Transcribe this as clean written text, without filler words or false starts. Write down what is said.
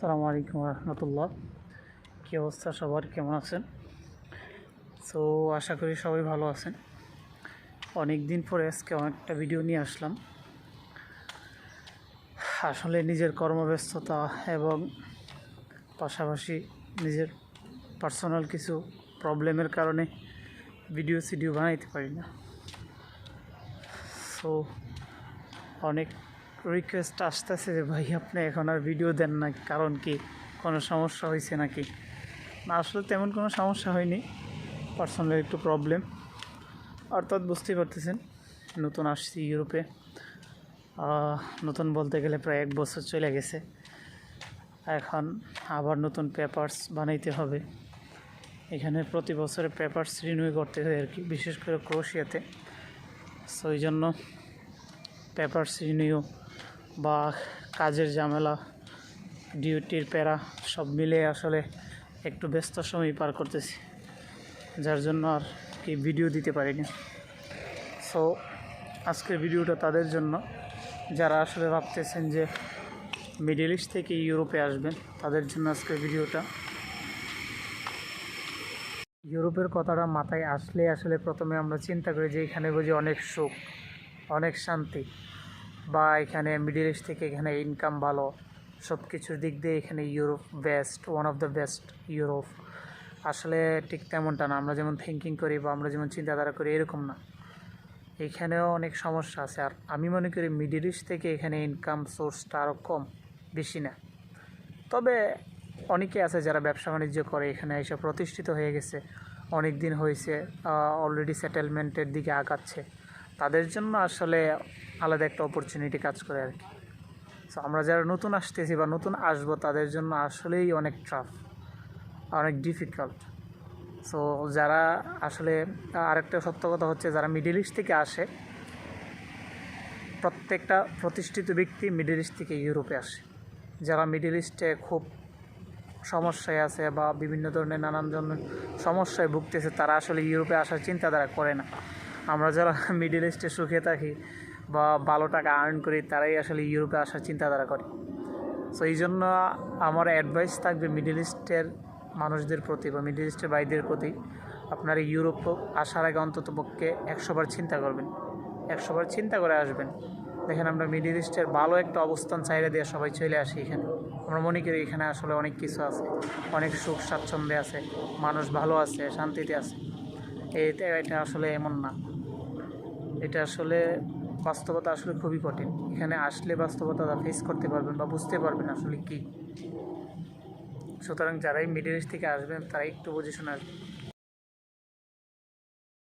আসসালামু আলাইকুম রহমতুল্লাহ। কী অবস্থা সবার, কেমন আছেন? সো আশা করি সবাই ভালো আছেন। অনেক দিন পরে আজকে অনেকটা ভিডিও নিয়ে আসলাম। আসলে নিজের কর্মব্যস্ততা এবং পাশাপাশি নিজের পার্সোনাল কিছু প্রবলেমের কারণে ভিডিও বানাইতে পারি না। সো অনেক রিকোয়েস্ট আসতেছে যে ভাই আপনি এখন আর ভিডিও দেন না, কারণ কি কোনো সমস্যা হয়েছে নাকি? না, আসলে তেমন কোনো সমস্যা হয়নি, পার্সোনাল একটু প্রবলেম। অর্থাৎ বুঝতেই পারতেছেন, নতুন আসছি ইউরোপে। নতুন বলতে গেলে প্রায় 1 বছর চলে গেছে। এখন আবার নতুন পেপারস বানাইতে হবে। এখানে প্রতি বছরে পেপারস রিনিউ করতে হয় আর কি, বিশেষ করে ক্রোয়েশিয়াতে। সো এই জন্য পেপারস রিনিউ বা কাজের ঝামেলা, ডিউটির প্যারা সব মিলে আসলে একটু ব্যস্ত সময় পার করতেছি, যার জন্য আর কি ভিডিও দিতে পারিনি। সো আজকের ভিডিওটা তাদের জন্য যারা আসলে ভাবতেছেন যে মিডল ইস্ট থেকে ইউরোপে আসবেন, তাদের জন্য আজকের ভিডিওটা। ইউরোপের কথাটা মাথায় আসলে আসলে প্রথমে আমরা চিন্তা করি যে এখানে বুঝি অনেক সুখ, অনেক শান্তি, বা এখানে মিডল ইস্ট থেকে এখানে ইনকাম ভালো, সব কিছুর দিক দিয়ে এখানে Europe best, one of the best Europe. আসলে ঠিক তেমনটা না। আমরা যেমন থিঙ্কিং করি বা আমরা যেমন চিন্তাধারা করি এরকম না, এখানেও অনেক সমস্যা আছে। আর আমি মনে করি মিডল ইস্ট থেকে এখানে ইনকাম সোর্সটা আরও কম, বেশি না। তবে অনেকে আছে যারা ব্যবসা বাণিজ্য করে, এখানে এসে প্রতিষ্ঠিত হয়ে গেছে, অনেক দিন হয়েছে, অলরেডি সেটেলমেন্টের দিকে আগাচ্ছে, তাদের জন্য আসলে আলাদা একটা অপরচুনিটি কাজ করে আর কি। সো আমরা যারা নতুন আসতেছি বা নতুন আসবো, তাদের জন্য আসলেই অনেক টাফ, অনেক ডিফিকাল্ট। সো যারা আসলে, আরেকটা সত্য কথা হচ্ছে, যারা মিডল ইস্ট থেকে আসে, প্রত্যেকটা প্রতিষ্ঠিত ব্যক্তি মিডল ইস্ট থেকে ইউরোপে আসে। যারা মিডল ইস্টে খুব সমস্যায় আছে বা বিভিন্ন ধরনের নানান ধরনের সমস্যায় ভুগতেছে, তারা আসলে ইউরোপে আসার চিন্তাধারা করে না। আমরা যারা মিডল ইস্টে সুখে থাকি বা ভালো টাকা আর্ন করি, তারাই আসলে ইউরোপে আসার চিন্তাধারা করি। সো এই জন্য আমার অ্যাডভাইস থাকবে মিডল ইস্টের মানুষদের প্রতি বা মিডল ইস্টের ভাইদের প্রতি, আপনারা ইউরোপ আসার আগে অন্তত পক্ষে 100 বার চিন্তা করবেন, 100 বার চিন্তা করে আসবেন। দেখেন, আমরা মিডল ইস্টের ভালো একটা অবস্থান চাইলে দিয়ে সবাই চলে আসি এখানে। আমরা মনে করি এখানে আসলে অনেক কিছু আছে, অনেক সুখ স্বাচ্ছন্দ্যে আছে, মানুষ ভালো আছে, শান্তিতে আছে। এটা আসলে এমন না। এটা আসলে বাস্তবতা আসলে খুবই কঠিন। এখানে আসলে বাস্তবতা ফেস করতে পারবেন বা বুঝতে পারবেন আসলে কী। সুতরাং যারাই মিডল ইস্ট থেকে আসবেন, তারা একটু বুঝে শুনে আসবেন।